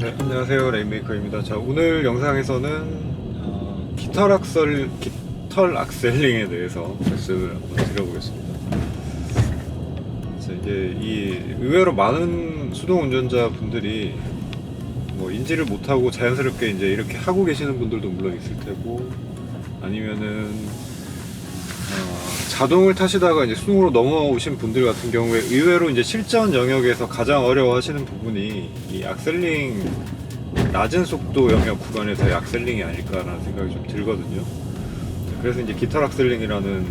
네, 안녕하세요. 레인메이커입니다. 자, 오늘 영상에서는 깃털 악셀링에 대해서 말씀을 한번 드려보겠습니다. 자, 이게 의외로 많은 수동 운전자 분들이 뭐 인지를 못하고 자연스럽게 이제 이렇게 하고 계시는 분들도 물론 있을 테고, 아니면은 자동을 타시다가 이제 수동으로 넘어오신 분들 같은 경우에 의외로 이제 실전 영역에서 가장 어려워하시는 부분이 이 악셀링, 낮은 속도 영역 구간에서의 악셀링이 아닐까라는 생각이 좀 들거든요. 그래서 이제 깃털 악셀링이라는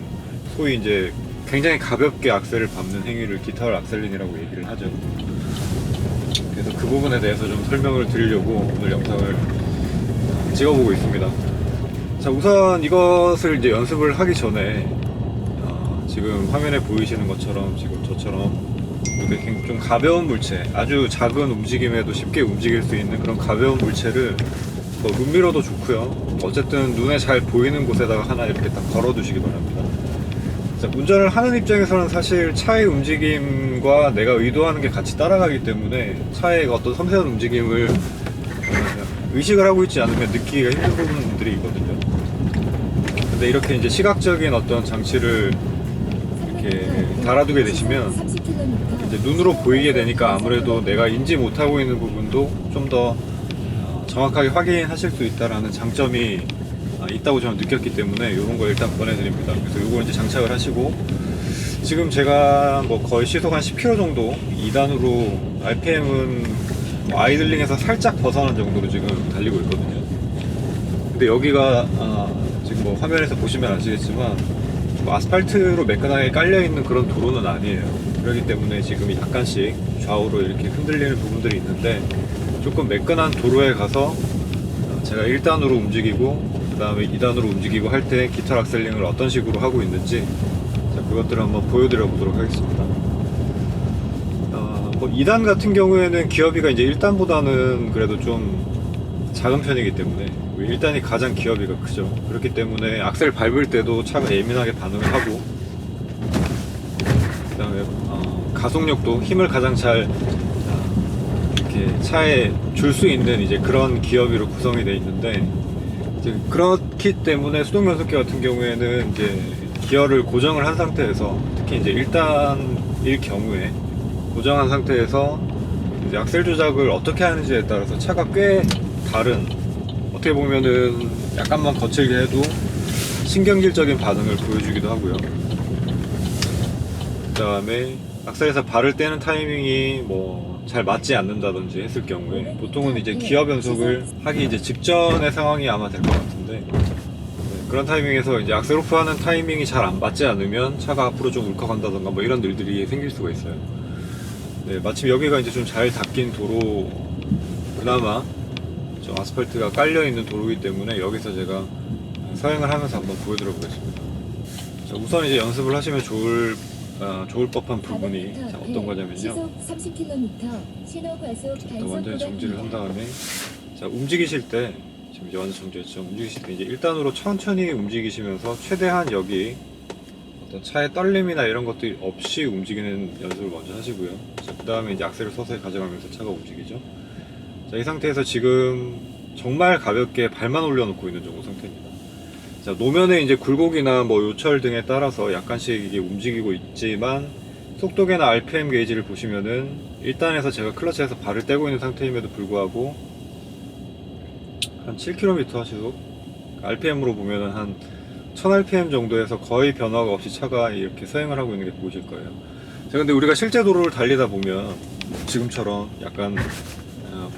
소위 이제 굉장히 가볍게 악셀을 밟는 행위를 깃털 악셀링이라고 얘기를 하죠. 그래서 그 부분에 대해서 좀 설명을 드리려고 오늘 영상을 찍어보고 있습니다. 자, 우선 이것을 이제 연습을 하기 전에 지금 화면에 보이시는 것처럼 지금 저처럼 이렇게 좀 가벼운 물체, 아주 작은 움직임에도 쉽게 움직일 수 있는 그런 가벼운 물체를 뭐 룸미러도 좋고요. 어쨌든 눈에 잘 보이는 곳에다가 하나 이렇게 딱 걸어 두시기 바랍니다. 자, 운전을 하는 입장에서는 사실 차의 움직임과 내가 의도하는 게 같이 따라가기 때문에 차의 어떤 섬세한 움직임을 의식을 하고 있지 않으면 느끼기가 힘든 부분들이 있거든요. 근데 이렇게 이제 시각적인 어떤 장치를 이렇게 달아두게 되시면 이제 눈으로 보이게 되니까 아무래도 내가 인지 못하고 있는 부분도 좀 더 정확하게 확인하실 수 있다라는 장점이 있다고 저는 느꼈기 때문에 이런 거 일단 보내드립니다. 그래서 이걸 이제 장착을 하시고, 지금 제가 뭐 거의 시속 한 10km 정도 2단으로 RPM은 아이들링에서 살짝 벗어난 정도로 지금 달리고 있거든요. 근데 여기가 지금 뭐 화면에서 보시면 아시겠지만 뭐 아스팔트로 매끈하게 깔려있는 그런 도로는 아니에요. 그렇기 때문에 지금 약간씩 좌우로 이렇게 흔들리는 부분들이 있는데, 조금 매끈한 도로에 가서 제가 1단으로 움직이고 그 다음에 2단으로 움직이고 할 때 깃털 악셀링을 어떤 식으로 하고 있는지, 자, 그것들을 한번 보여드려 보도록 하겠습니다. 뭐 2단 같은 경우에는 기어비가 이제 1단보다는 그래도 좀 작은 편이기 때문에 1단이 가장 기어비가 크죠. 그렇기 때문에 악셀 밟을 때도 차가 예민하게 반응을 하고, 그 다음에 가속력도 힘을 가장 잘 이렇게 차에 줄 수 있는 이제 그런 기어비로 구성이 되어 있는데, 이제 그렇기 때문에 수동 변속기 같은 경우에는 이제 기어를 고정을 한 상태에서, 특히 이제 1단일 경우에 고정한 상태에서 이제 악셀 조작을 어떻게 하는지에 따라서 차가 꽤 다른, 어떻게 보면은 약간만 거칠게 해도 신경질적인 반응을 보여주기도 하고요. 그 다음에 악셀에서 발을 떼는 타이밍이 뭐 잘 맞지 않는다든지 했을 경우에, 보통은 이제 기어 변속을 하기 이제 직전의 상황이 아마 될 것 같은데, 그런 타이밍에서 이제 악셀 오프 하는 타이밍이 잘 안 맞지 않으면 차가 앞으로 좀 울컥한다던가 뭐 이런 일들이 생길 수가 있어요. 네, 마침 여기가 이제 좀 잘 닦인 도로, 그나마 좀 아스팔트가 깔려있는 도로이기 때문에 여기서 제가 서행을 하면서 한번 보여드려 보겠습니다. 자, 우선 이제 연습을 하시면 좋을 법한 부분이 어떤 거냐면요. 일단 완전히 정지를 한 다음에, 자, 움직이실 때, 지금 이제 완전 정지했죠. 움직이실 때 이제 1단으로 천천히 움직이시면서 최대한 여기 어떤 차의 떨림이나 이런 것들이 없이 움직이는 연습을 먼저 하시고요. 자, 그 다음에 이제 악셀을 서서히 가져가면서 차가 움직이죠. 자, 이 상태에서 지금 정말 가볍게 발만 올려놓고 있는 정도 상태입니다. 자, 노면에 이제 굴곡이나 뭐 요철 등에 따라서 약간씩 이게 움직이고 있지만, 속도계나 RPM 게이지를 보시면은 1단에서 제가 클러치에서 발을 떼고 있는 상태임에도 불구하고 한 7km 시속, RPM으로 보면은 한 1000rpm 정도에서 거의 변화가 없이 차가 이렇게 서행을 하고 있는 게 보이실 거예요. 자, 근데 우리가 실제 도로를 달리다 보면 지금처럼 약간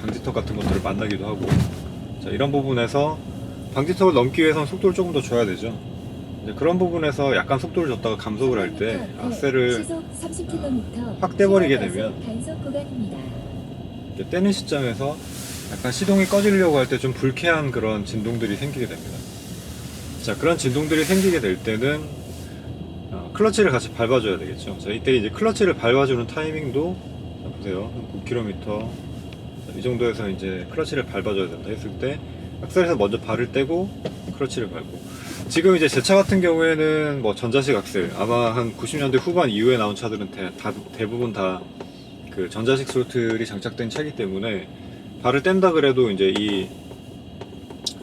방지턱 같은 것들을 만나기도 하고, 자, 이런 부분에서 방지턱을 넘기 위해서는 속도를 조금 더 줘야 되죠. 이제 그런 부분에서 약간 속도를 줬다가 감속을 할 때 악셀을 확 떼버리게 되면 이제 떼는 시점에서 약간 시동이 꺼지려고 할 때 좀 불쾌한 그런 진동들이 생기게 됩니다. 자, 그런 진동들이 생기게 될 때는 클러치를 같이 밟아줘야 되겠죠. 자, 이때 이제 클러치를 밟아주는 타이밍도, 자, 보세요. 한 9km 이 정도에서 이제 클러치를 밟아줘야 된다 했을 때 악셀에서 먼저 발을 떼고 클러치를 밟고, 지금 이제 제 차 같은 경우에는 뭐 전자식 악셀, 아마 한 90년대 후반 이후에 나온 차들은 대부분 다 그 전자식 스로틀이 장착된 차이기 때문에 발을 뗀다 그래도 이제 이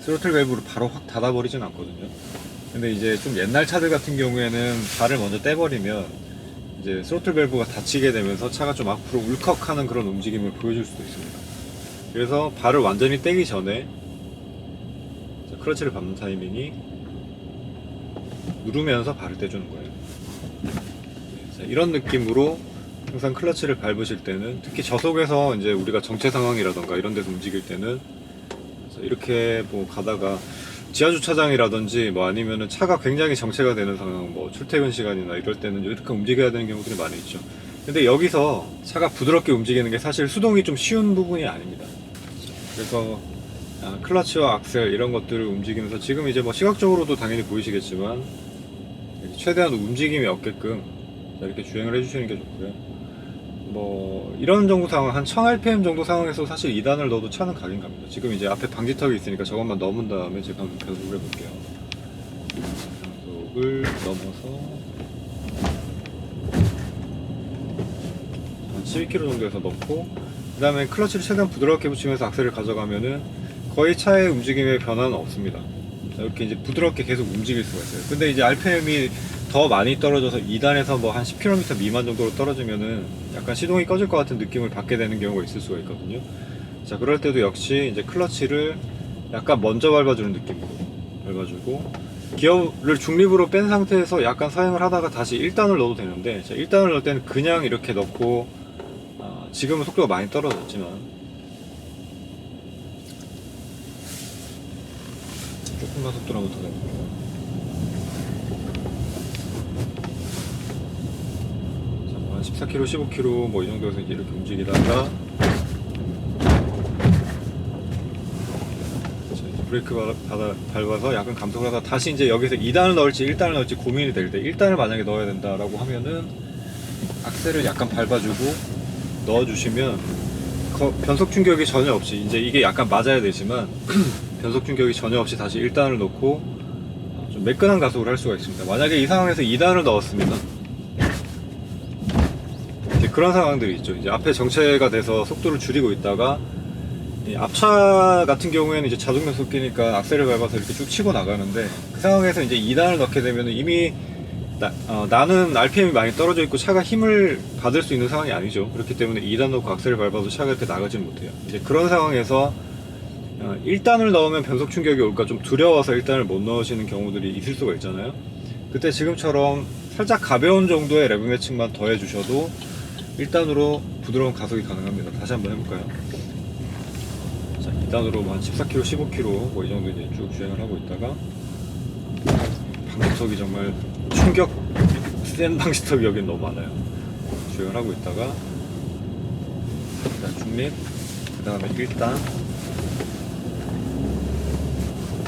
스로틀 밸브를 바로 확 닫아버리진 않거든요. 근데 이제 좀 옛날 차들 같은 경우에는 발을 먼저 떼버리면 이제 스로틀 밸브가 닫히게 되면서 차가 좀 앞으로 울컥하는 그런 움직임을 보여줄 수도 있습니다. 그래서 발을 완전히 떼기 전에 클러치를 밟는 타이밍이 누르면서 발을 떼주는 거예요. 자, 이런 느낌으로 항상 클러치를 밟으실 때는, 특히 저속에서 이제 우리가 정체 상황이라던가 이런 데서 움직일 때는 이렇게 뭐 가다가 지하 주차장이라든지 뭐 아니면은 차가 굉장히 정체가 되는 상황, 뭐 출퇴근 시간이나 이럴 때는 이렇게 움직여야 되는 경우들이 많이 있죠. 근데 여기서 차가 부드럽게 움직이는 게 사실 수동이 좀 쉬운 부분이 아닙니다. 그래서 클러치와 악셀 이런 것들을 움직이면서 지금 이제 뭐 시각적으로도 당연히 보이시겠지만 최대한 움직임이 없게끔 이렇게 주행을 해주시는 게 좋고요. 뭐 이런 정도 상황, 한 1000rpm 정도 상황에서 사실 2단을 넣어도 차는 가긴 갑니다. 지금 이제 앞에 방지턱이 있으니까 저것만 넘은 다음에 제가 한번 변속을 해볼게요. 변속을 넘어서 한 12km 정도에서 넣고, 그 다음에 클러치를 최대한 부드럽게 붙이면서 악셀을 가져가면은 거의 차의 움직임에 변화는 없습니다. 이렇게 이제 부드럽게 계속 움직일 수가 있어요. 근데 이제 RPM이 더 많이 떨어져서 2단에서 뭐 한 10km 미만 정도로 떨어지면은 약간 시동이 꺼질 것 같은 느낌을 받게 되는 경우가 있을 수가 있거든요. 자, 그럴 때도 역시 이제 클러치를 약간 먼저 밟아주는 느낌으로 밟아주고, 기어를 중립으로 뺀 상태에서 약간 서행을 하다가 다시 1단을 넣어도 되는데, 자, 1단을 넣을 때는 그냥 이렇게 넣고, 지금은 속도가 많이 떨어졌지만 조금만 속도를 한번 더 내볼게요. 한 14km, 15km 뭐 이 정도에서 이제 이렇게 움직이다가 브레이크 밟아서 약간 감속을 하다 다시 이제 여기서 2단을 넣을지 1단을 넣을지 고민이 될 때, 1단을 만약에 넣어야 된다라고 하면은 악셀을 약간 밟아주고 넣어주시면 변속 충격이 전혀 없이, 이제 이게 약간 맞아야 되지만 변속 충격이 전혀 없이 다시 1단을 넣고 좀 매끈한 가속을 할 수가 있습니다. 만약에 이 상황에서 2단을 넣었습니다. 이제 그런 상황들이 있죠. 이제 앞에 정체가 돼서 속도를 줄이고 있다가 이 앞차 같은 경우에는 이제 자동 변속기니까 악셀을 밟아서 이렇게 쭉 치고 나가는데, 그 상황에서 이제 2단을 넣게 되면 이미 나는 RPM이 많이 떨어져 있고 차가 힘을 받을 수 있는 상황이 아니죠. 그렇기 때문에 2단 넣고 악셀을 밟아도 차가 이렇게 나가질 못해요. 이제 그런 상황에서 1단을 넣으면 변속 충격이 올까 좀 두려워서 1단을 못 넣으시는 경우들이 있을 수가 있잖아요. 그때 지금처럼 살짝 가벼운 정도의 레브 매칭만 더해 주셔도 1단으로 부드러운 가속이 가능합니다. 다시 한번 해볼까요? 자, 2단으로 한 14km, 15km 뭐 이 정도 이제 쭉 주행을 하고 있다가, 방지턱이 정말 충격 센 방지턱이 여긴 너무 많아요. 주행을 하고 있다가 일단 중립, 그 다음에 1단,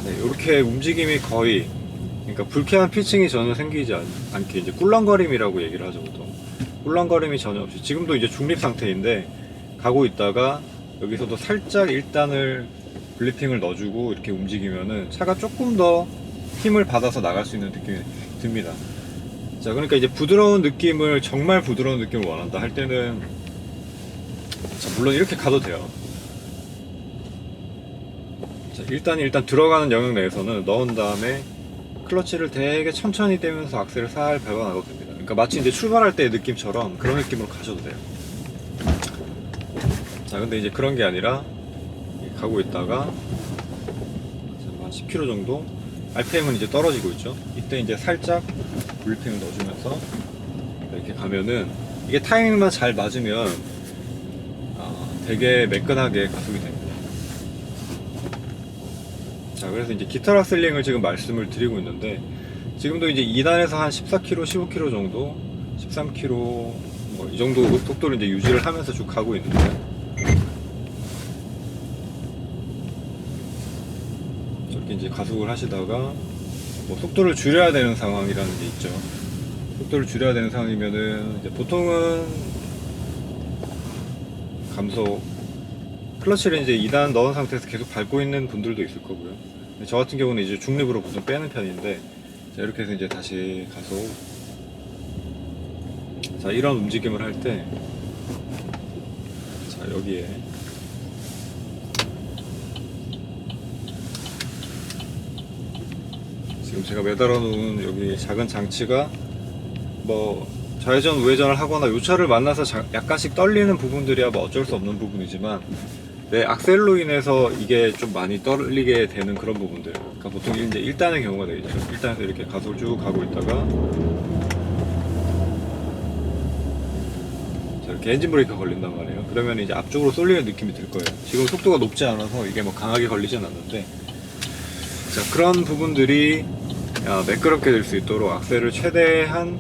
네, 이렇게 움직임이 거의, 그러니까 불쾌한 피칭이 전혀 생기지 않게 이제 꿀렁거림이라고 얘기를 하죠. 보통 꿀렁거림이 전혀 없이 지금도 이제 중립 상태인데 가고 있다가 여기서도 살짝 1단을 블리핑을 넣어주고 이렇게 움직이면은 차가 조금 더 힘을 받아서 나갈 수 있는 느낌이 듭니다. 자, 그러니까 이제 부드러운 느낌을, 정말 부드러운 느낌을 원한다 할 때는, 자, 물론 이렇게 가도 돼요. 자, 일단 들어가는 영역 내에서는 넣은 다음에 클러치를 되게 천천히 떼면서 악셀을 살 밟아 나가도 됩니다. 그러니까 마치 이제 출발할 때의 느낌처럼 그런 느낌으로 가셔도 돼요. 자, 근데 이제 그런 게 아니라 가고 있다가 한 10km 정도 RPM은 이제 떨어지고 있죠. 이때 이제 살짝 블리핑을 넣어주면서 이렇게 가면은 이게 타이밍만 잘 맞으면 되게 매끈하게 가속이 됩니다. 자, 그래서 이제 깃털 악셀링을 지금 말씀을 드리고 있는데, 지금도 이제 2단에서 한 14km, 15km 정도, 13km 뭐 이 정도 속도를 이제 유지를 하면서 쭉 가고 있는데, 저렇게 이제 가속을 하시다가 뭐 속도를 줄여야 되는 상황이라는 게 있죠. 속도를 줄여야 되는 상황이면은 이제 보통은 감속, 클러치를 이제 2단 넣은 상태에서 계속 밟고 있는 분들도 있을 거고요. 근데 저 같은 경우는 이제 중립으로 보통 빼는 편인데, 자, 이렇게 해서 이제 다시 가속. 자, 이런 움직임을 할 때, 자, 여기에 지금 제가 매달아 놓은 여기 작은 장치가 뭐 좌회전 우회전을 하거나 요 차를 만나서 약간씩 떨리는 부분들이야 뭐 어쩔 수 없는 부분이지만 내 악셀로 인해서 이게 좀 많이 떨리게 되는 그런 부분들, 그러니까 보통 이제 1단의 경우가 되겠죠. 1단에서 이렇게 가속을 쭉 가고 있다가 자, 이렇게 엔진 브레이크가 걸린단 말이에요. 그러면 이제 앞쪽으로 쏠리는 느낌이 들 거예요. 지금 속도가 높지 않아서 이게 뭐 강하게 걸리진 않는데, 자, 그런 부분들이 매끄럽게 될 수 있도록 악셀을 최대한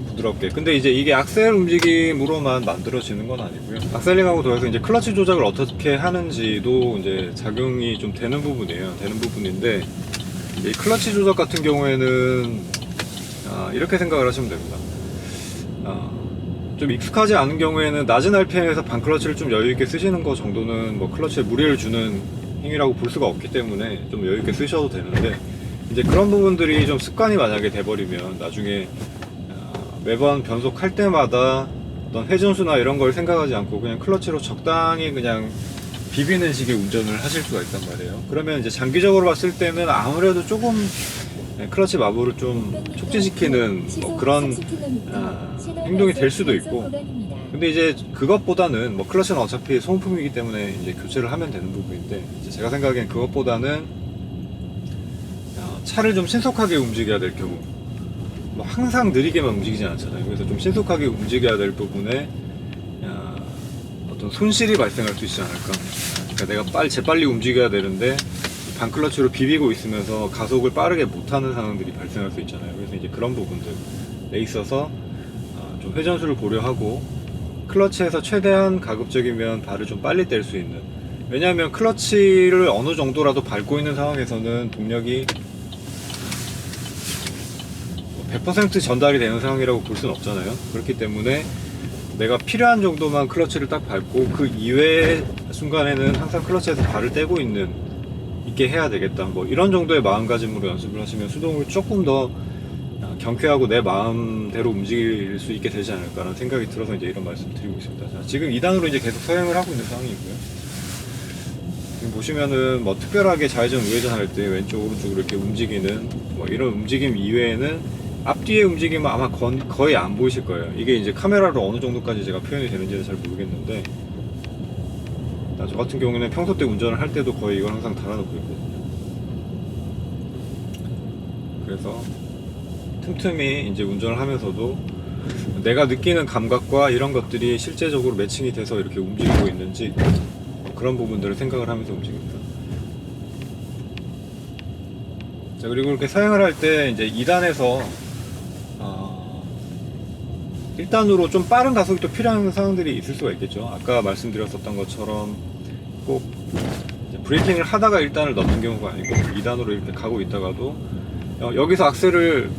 부드럽게. 근데 이제 이게 악셀 움직임으로만 만들어지는 건 아니고요. 악셀링하고 더해서 이제 클러치 조작을 어떻게 하는지도 이제 작용이 좀 되는 부분이에요. 되는 부분인데, 이 클러치 조작 같은 경우에는 이렇게 생각을 하시면 됩니다. 좀 익숙하지 않은 경우에는 낮은 RPM에서 반클러치를 좀 여유있게 쓰시는 거 정도는 뭐 클러치에 무리를 주는 행위라고 볼 수가 없기 때문에 좀 여유있게 쓰셔도 되는데, 이제 그런 부분들이 좀 습관이 만약에 돼버리면 나중에 매번 변속할 때마다 어떤 회전수나 이런 걸 생각하지 않고 그냥 클러치로 적당히 그냥 비비는 식의 운전을 하실 수가 있단 말이에요. 그러면 이제 장기적으로 봤을 때는 아무래도 조금 클러치 마블을 좀 촉진시키는 뭐 그런 행동이 될 수도 있고, 근데 이제 그것보다는 뭐 클러치는 어차피 소모품이기 때문에 이제 교체를 하면 되는 부분인데, 이제 제가 생각엔 그것보다는 차를 좀 신속하게 움직여야 될 경우, 뭐 항상 느리게만 움직이진 않잖아요. 그래서 좀 신속하게 움직여야 될 부분에 어떤 손실이 발생할 수 있지 않을까. 그러니까 내가 재빨리 움직여야 되는데 반클러치로 비비고 있으면서 가속을 빠르게 못하는 상황들이 발생할 수 있잖아요. 그래서 이제 그런 부분들에 있어서 좀 회전수를 고려하고 클러치에서 최대한 가급적이면 발을 좀 빨리 뗄 수 있는, 왜냐하면 클러치를 어느 정도라도 밟고 있는 상황에서는 동력이 100% 전달이 되는 상황이라고 볼 수는 없잖아요. 그렇기 때문에 내가 필요한 정도만 클러치를 딱 밟고 그 이외의 순간에는 항상 클러치에서 발을 떼고 있게 해야 되겠다, 뭐 이런 정도의 마음가짐으로 연습을 하시면 수동을 조금 더 경쾌하고 내 마음대로 움직일 수 있게 되지 않을까라는 생각이 들어서 이제 이런 말씀 드리고 있습니다. 자, 지금 2단으로 이제 계속 서행을 하고 있는 상황이고요. 지금 보시면은 뭐 특별하게 좌회전 우회전 할 때 왼쪽 오른쪽으로 이렇게 움직이는 뭐 이런 움직임 이외에는 앞뒤의 움직임은 아마 거의 안 보이실 거예요. 이게 이제 카메라로 어느 정도까지 제가 표현이 되는지는 잘 모르겠는데, 저 같은 경우에는 평소 때 운전을 할 때도 거의 이걸 항상 달아놓고 있거든요. 그래서 틈틈이 이제 운전을 하면서도 내가 느끼는 감각과 이런 것들이 실제적으로 매칭이 돼서 이렇게 움직이고 있는지 그런 부분들을 생각을 하면서 움직입니다. 자, 그리고 이렇게 사용을 할 때 이제 2단에서 1단으로 좀 빠른 가속이 또 필요한 상황들이 있을 수가 있겠죠. 아까 말씀드렸었던 것처럼 꼭 브레이킹을 하다가 1단을 넣는 경우가 아니고 2단으로 이렇게 가고 있다가도 여기서 악셀을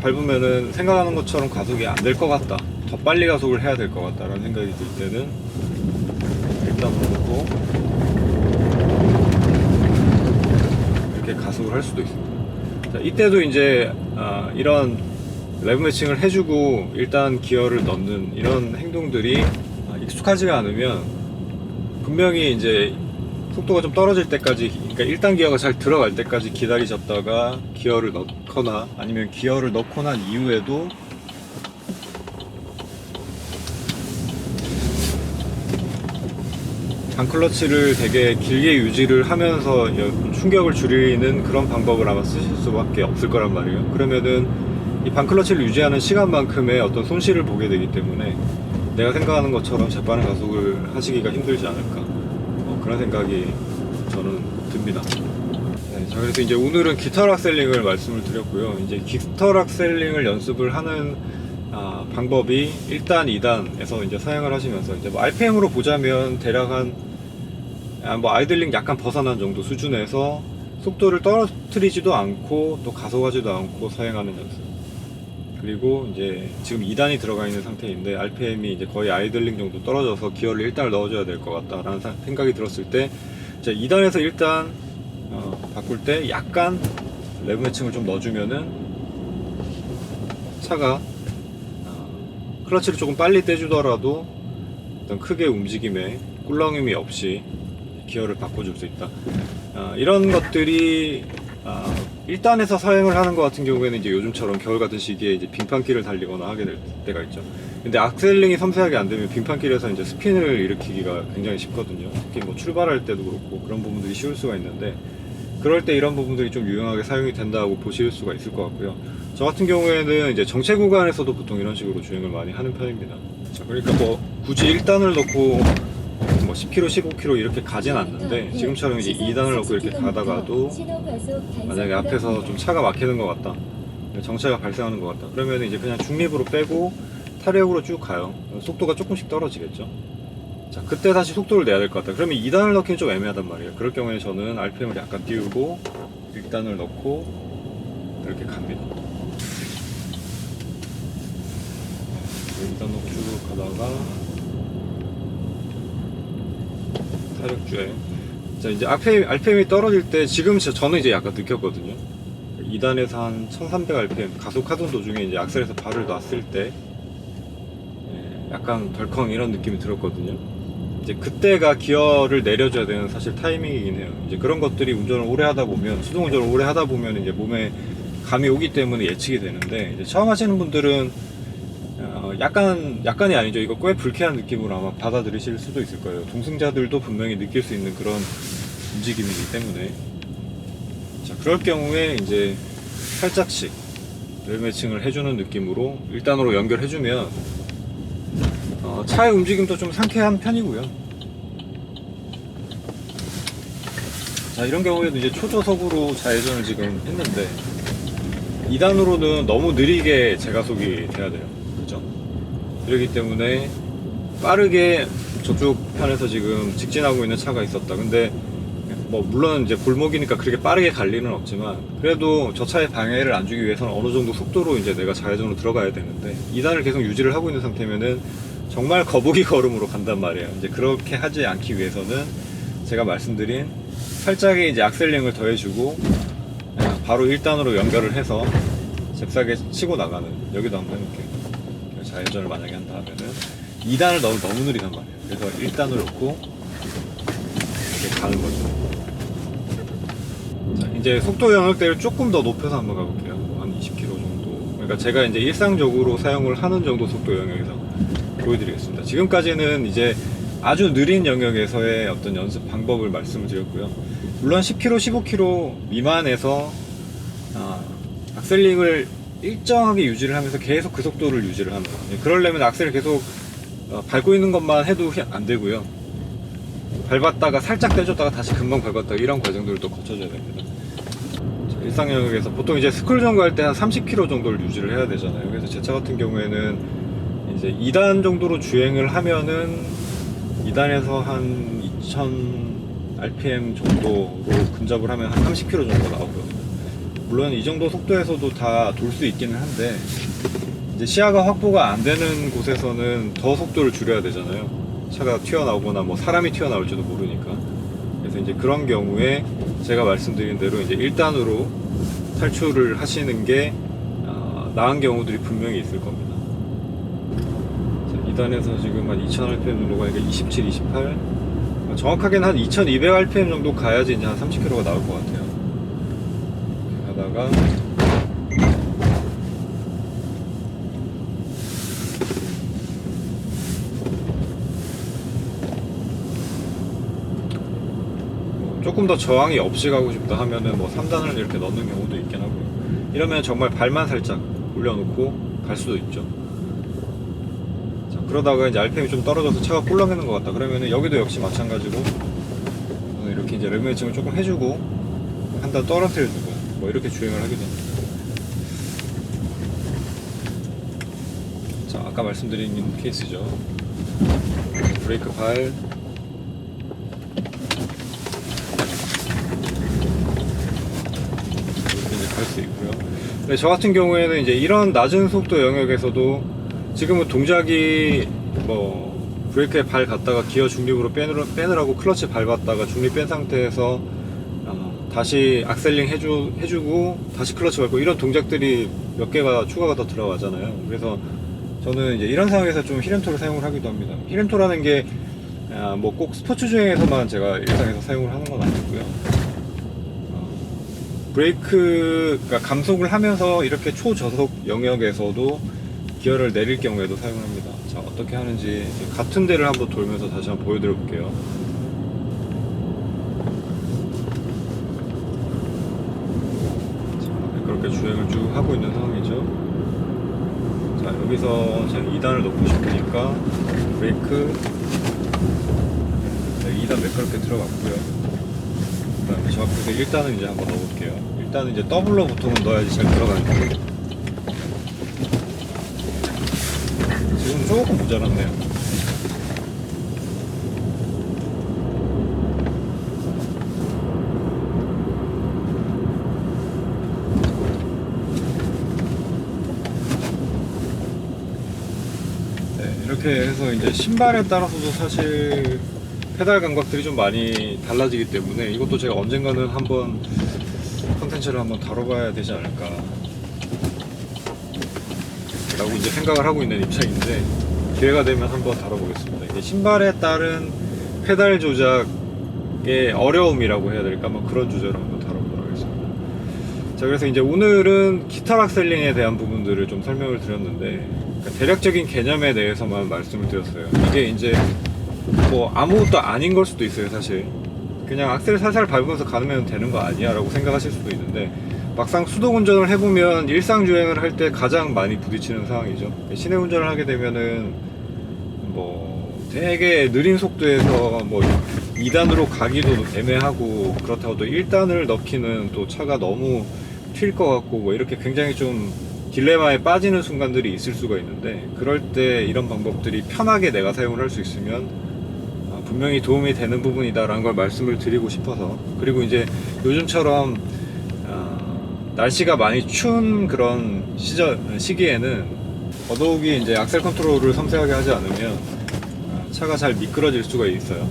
밟으면은 생각하는 것처럼 가속이 안 될 것 같다, 더 빨리 가속을 해야 될 것 같다 라는 생각이 들 때는 1단으로 놓고 이렇게 가속을 할 수도 있습니다. 자, 이때도 이제 이런 레브 매칭을 해주고 일단 기어를 넣는 이런 행동들이 익숙하지가 않으면 분명히 이제 속도가 좀 떨어질 때까지, 그러니까 1단 기어가 잘 들어갈 때까지 기다리셨다가 기어를 넣거나 아니면 기어를 넣고 난 이후에도 반클러치를 되게 길게 유지를 하면서 충격을 줄이는 그런 방법을 아마 쓰실 수밖에 없을 거란 말이에요. 그러면은 이 반클러치를 유지하는 시간만큼의 어떤 손실을 보게 되기 때문에 내가 생각하는 것처럼 재빠른 가속을 하시기가 힘들지 않을까, 그런 생각이 저는 듭니다. 네, 자, 그래서 이제 오늘은 깃털 악셀링을 말씀을 드렸고요. 이제 깃털 악셀링을 연습을 하는 방법이 1단, 2단에서 이제 사용을 하시면서 이제 뭐 RPM으로 보자면 대략 뭐 아이들링 약간 벗어난 정도 수준에서 속도를 떨어뜨리지도 않고 또 가속하지도 않고 사용하는 연습. 그리고 이제 지금 2단이 들어가 있는 상태인데 RPM이 이제 거의 아이들링 정도 떨어져서 기어를 1단을 넣어줘야 될 것 같다라는 생각이 들었을 때, 이제 2단에서 1단 바꿀 때 약간 레브 매칭을 좀 넣어주면은 차가 클러치를 조금 빨리 떼주더라도 어떤 크게 움직임에 꿀렁임이 없이 기어를 바꿔줄 수 있다. 이런 것들이 1단에서 사용을 하는 것 같은 경우에는 이제 요즘처럼 겨울 같은 시기에 이제 빙판길을 달리거나 하게 될 때가 있죠. 근데 악셀링이 섬세하게 안 되면 빙판길에서 이제 스핀을 일으키기가 굉장히 쉽거든요. 특히 뭐 출발할 때도 그렇고 그런 부분들이 쉬울 수가 있는데, 그럴 때 이런 부분들이 좀 유용하게 사용이 된다고 보실 수가 있을 것 같고요. 저 같은 경우에는 이제 정체 구간에서도 보통 이런 식으로 주행을 많이 하는 편입니다. 자, 그러니까 뭐 굳이 1단을 넣고 뭐 10km, 15km 이렇게 가진 않는데, 지금처럼 이제 2단을 넣고 이렇게 가다가도 만약에 앞에서 좀 차가 막히는 것 같다, 정체가 발생하는 것 같다, 그러면 이제 그냥 중립으로 빼고 타력으로 쭉 가요. 속도가 조금씩 떨어지겠죠. 자, 그때 다시 속도를 내야 될 것 같다. 그러면 2단을 넣기는 좀 애매하단 말이에요. 그럴 경우에 저는 RPM을 약간 띄우고 1단을 넣고 이렇게 갑니다. 2단 넣고 쭉 가다가 타력 주행. 자, 이제 RPM이 떨어질 때, 지금 저는 이제 약간 느꼈거든요. 2단에서 한 1300rpm 가속하던 도중에 이제 악셀에서 발을 놨을 때 약간 덜컹 이런 느낌이 들었거든요. 이제 그때가 기어를 내려줘야 되는 사실 타이밍이긴 해요. 이제 그런 것들이 운전을 오래 하다 보면, 수동 운전을 오래 하다 보면 이제 몸에 감이 오기 때문에 예측이 되는데, 이제 처음 하시는 분들은 약간이 아니죠. 이거 꽤 불쾌한 느낌으로 아마 받아들이실 수도 있을 거예요. 동승자들도 분명히 느낄 수 있는 그런 움직임이기 때문에. 자, 그럴 경우에 이제 살짝씩 렐 매칭을 해주는 느낌으로 1단으로 연결해주면 차의 움직임도 좀 상쾌한 편이고요. 자, 이런 경우에도 이제 초저속으로 좌회전을 지금 했는데 2단으로는 너무 느리게 제가속이 돼야 돼요. 그죠? 그렇기 때문에 빠르게 저쪽 편에서 지금 직진하고 있는 차가 있었다. 근데 뭐 물론 이제 골목이니까 그렇게 빠르게 갈 리는 없지만, 그래도 저 차에 방해를 안 주기 위해서는 어느 정도 속도로 이제 내가 좌회전으로 들어가야 되는데, 2단을 계속 유지를 하고 있는 상태면은 정말 거북이 걸음으로 간단 말이에요. 이제 그렇게 하지 않기 위해서는 제가 말씀드린 살짝의 이제 악셀링을 더해주고 바로 1단으로 연결을 해서 잽싸게 치고 나가는, 여기도 한번 해볼게요. 좌회전을 만약에 한다 하면은 2단을 넣으면 너무 느리단 말이에요. 그래서 1단을 넣고 이렇게 가는 거죠. 자, 이제 속도 영역대를 조금 더 높여서 한번 가볼게요. 한 20km 정도. 그러니까 제가 이제 일상적으로 사용을 하는 정도 속도 영역에서 보여드리겠습니다. 지금까지는 이제 아주 느린 영역에서의 어떤 연습 방법을 말씀을 드렸고요. 물론 10km, 15km 미만에서 악셀링을 일정하게 유지를 하면서 계속 그 속도를 유지를 하는 거예요. 그러려면 악셀을 계속 밟고 있는 것만 해도 안 되고요. 밟았다가 살짝 떼줬다가 다시 금방 밟았다가 이런 과정들을 또 거쳐줘야 됩니다. 자, 일상 영역에서 보통 이제 스쿨 정도 할 때 한 30km 정도를 유지를 해야 되잖아요. 그래서 제 차 같은 경우에는 이제 2단 정도로 주행을 하면은 2단에서 한 2000rpm 정도로 근접을 하면 한 30km 정도가 나오거든요. 물론 이 정도 속도에서도 다 돌 수 있기는 한데, 이제 시야가 확보가 안 되는 곳에서는 더 속도를 줄여야 되잖아요. 차가 튀어나오거나 뭐 사람이 튀어나올지도 모르니까. 그래서 이제 그런 경우에 제가 말씀드린 대로 이제 1단으로 탈출을 하시는 게 나은 경우들이 분명히 있을 겁니다. 자, 2단에서 지금 한 2000rpm 정도 가니까 27, 28, 정확하게는 한 2200rpm 정도 가야지 이제 한 30km가 나올 것 같아요. 이렇게 가다가 조금 더 저항이 없이 가고 싶다 하면은 뭐 3단을 이렇게 넣는 경우도 있긴 하고요. 이러면 정말 발만 살짝 올려놓고 갈 수도 있죠. 자, 그러다가 이제 RPM이 좀 떨어져서 차가 꼴렁이는 것 같다 그러면은 여기도 역시 마찬가지로 이렇게 이제 렐 매칭을 조금 해주고 한 단 떨어뜨려주고 뭐 이렇게 주행을 하게 됩니다. 자, 아까 말씀드린 케이스죠. 브레이크 발, 갈 수 있고요. 근데 저 같은 경우에는 이제 이런 낮은 속도 영역에서도 지금은 동작이 뭐 브레이크에 발 갔다가 기어 중립으로 빼느라고 클러치 밟았다가 중립 뺀 상태에서 다시 악셀링 해주고 다시 클러치 밟고 이런 동작들이 몇 개가 추가가 더 들어가잖아요. 그래서 저는 이제 이런 상황에서 좀 힐앤토를 사용을 하기도 합니다. 힐앤토라는 게 뭐 꼭 스포츠 주행에서만 제가 일상에서 사용을 하는 건 아니고요. 브레이크가 감속을 하면서 이렇게 초저속 영역에서도 기어를 내릴 경우에도 사용합니다. 자, 어떻게 하는지 같은 데를 한번 돌면서 다시 한번 보여드려 볼게요. 자, 그렇게 주행을 쭉 하고 있는 상황이죠. 자, 여기서 제가 2단을 넣고 싶으니까 브레이크, 네, 2단 매끄럽게 들어갔고요. 그 다음에 저 앞에서 1단을 이제 한번 넣어볼게요. 1단은 이제 더블로 보통은 넣어야지 잘 들어가는데 지금 조금 모자랐네요. 이렇게 해서 이제 신발에 따라서도 사실 페달 감각들이 좀 많이 달라지기 때문에 이것도 제가 언젠가는 한번 컨텐츠를 한번 다뤄봐야 되지 않을까 라고 이제 생각을 하고 있는 입장인데, 기회가 되면 한번 다뤄보겠습니다. 이게 신발에 따른 페달 조작의 어려움이라고 해야 될까, 뭐 그런 주제로 한번 다뤄보도록 하겠습니다. 자, 그래서 이제 오늘은 기타 락셀링에 대한 부분들을 좀 설명을 드렸는데, 그러니까 대략적인 개념에 대해서만 말씀을 드렸어요. 이게 이제 뭐 아무것도 아닌 걸 수도 있어요. 사실 그냥 악셀 살살 밟으면서 가면 되는 거 아니야 라고 생각하실 수도 있는데, 막상 수동 운전을 해보면 일상 주행을 할 때 가장 많이 부딪히는 상황이죠. 시내 운전을 하게 되면은 뭐 되게 느린 속도에서 뭐 2단으로 가기도 애매하고, 그렇다고 또 1단을 넣기는 또 차가 너무 튈 것 같고, 뭐 이렇게 굉장히 좀 딜레마에 빠지는 순간들이 있을 수가 있는데, 그럴 때 이런 방법들이 편하게 내가 사용을 할 수 있으면 분명히 도움이 되는 부분이다 라는 걸 말씀을 드리고 싶어서. 그리고 이제 요즘처럼 날씨가 많이 추운 그런 시기에는 더더욱이 이제 악셀 컨트롤을 섬세하게 하지 않으면 차가 잘 미끄러질 수가 있어요.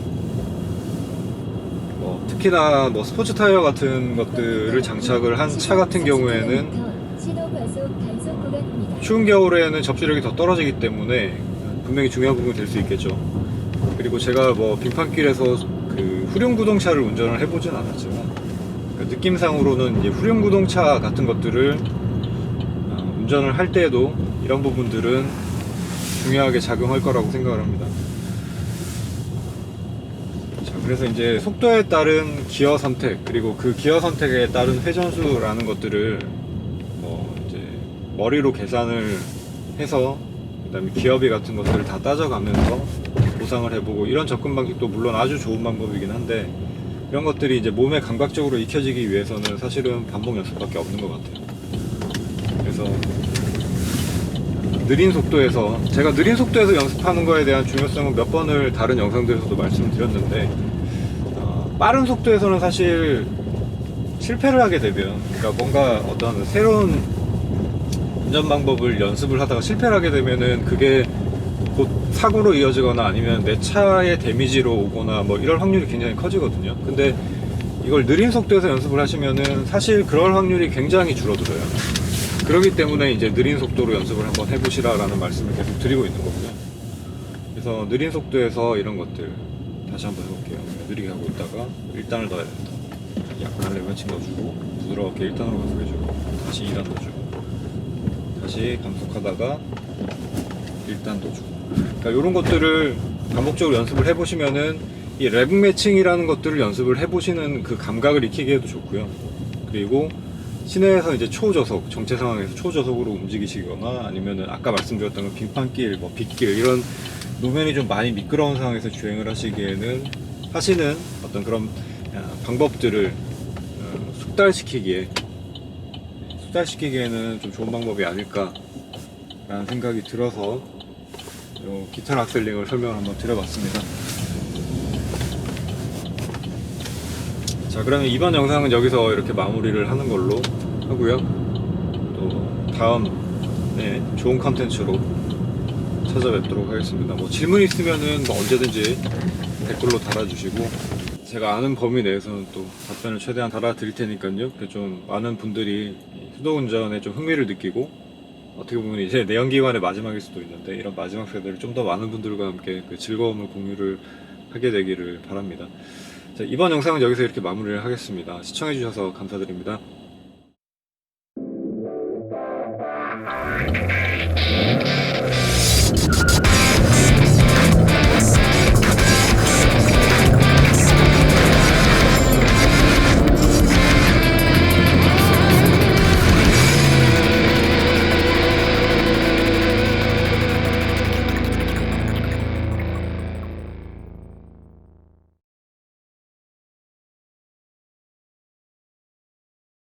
뭐 특히나 뭐 스포츠 타이어 같은 것들을 장착을 한 차 같은 경우에는 추운 겨울에는 접지력이 더 떨어지기 때문에 분명히 중요한 부분이 될 수 있겠죠. 그리고 제가 뭐 빙판길에서 그 후륜구동차를 운전을 해보진 않았지만, 그러니까 느낌상으로는 이제 후륜구동차 같은 것들을 운전을 할 때에도 이런 부분들은 중요하게 작용할 거라고 생각을 합니다. 자, 그래서 이제 속도에 따른 기어 선택, 그리고 그 기어 선택에 따른 회전수라는 것들을 뭐 이제 머리로 계산을 해서, 그 다음에 기어비 같은 것들을 다 따져가면서 보상을 해보고, 이런 접근 방식도 물론 아주 좋은 방법이긴 한데, 이런 것들이 이제 몸에 감각적으로 익혀지기 위해서는 사실은 반복 연습밖에 없는 것 같아요. 그래서 느린 속도에서, 제가 느린 속도에서 연습하는 거에 대한 중요성은 몇 번을 다른 영상들에서도 말씀을 드렸는데, 빠른 속도에서는 사실 실패를 하게 되면, 그러니까 뭔가 어떤 새로운 운전 방법을 연습을 하다가 실패를 하게 되면은 그게 곧 사고로 이어지거나 아니면 내 차의 데미지로 오거나 뭐 이럴 확률이 굉장히 커지거든요. 근데 이걸 느린 속도에서 연습을 하시면은 사실 그럴 확률이 굉장히 줄어들어요. 그렇기 때문에 이제 느린 속도로 연습을 한번 해보시라 라는 말씀을 계속 드리고 있는 거고요. 그래서 느린 속도에서 이런 것들 다시 한번 해볼게요. 느리게 하고 있다가 1단을 넣어야 된다. 약간 레버치 넣어주고, 부드럽게 1단으로 가속해주고, 다시 2단 넣어주고, 다시 감속하다가 1단 넣어주고. 그러니까 이런 것들을 반복적으로 연습을 해보시면은 이 레브 매칭이라는 것들을 연습을 해보시는 그 감각을 익히기에도 좋고요. 그리고 시내에서 이제 초저속, 정체 상황에서 초저속으로 움직이시거나, 아니면은 아까 말씀드렸던 빙판길, 뭐 빗길, 이런路面이 좀 많이 미끄러운 상황에서 주행을 하시기에는 하시는 어떤 그런 방법들을 숙달시키기에는 좀 좋은 방법이 아닐까 라는 생각이 들어서 기타 락셀링을 설명을 한번 드려봤습니다. 자, 그러면 이번 영상은 여기서 이렇게 마무리를 하는 걸로 하고요. 또 다음에 좋은 컨텐츠로 찾아뵙도록 하겠습니다. 뭐 질문 있으면은 뭐 언제든지 댓글로 달아주시고, 제가 아는 범위 내에서는 또 답변을 최대한 달아드릴 테니까요. 좀 많은 분들이 수도운전에 좀 흥미를 느끼고, 어떻게 보면 이제 내연기관의 마지막일 수도 있는데, 이런 마지막 세대를 좀 더 많은 분들과 함께 그 즐거움을 공유를 하게 되기를 바랍니다. 자, 이번 영상은 여기서 이렇게 마무리를 하겠습니다. 시청해주셔서 감사드립니다.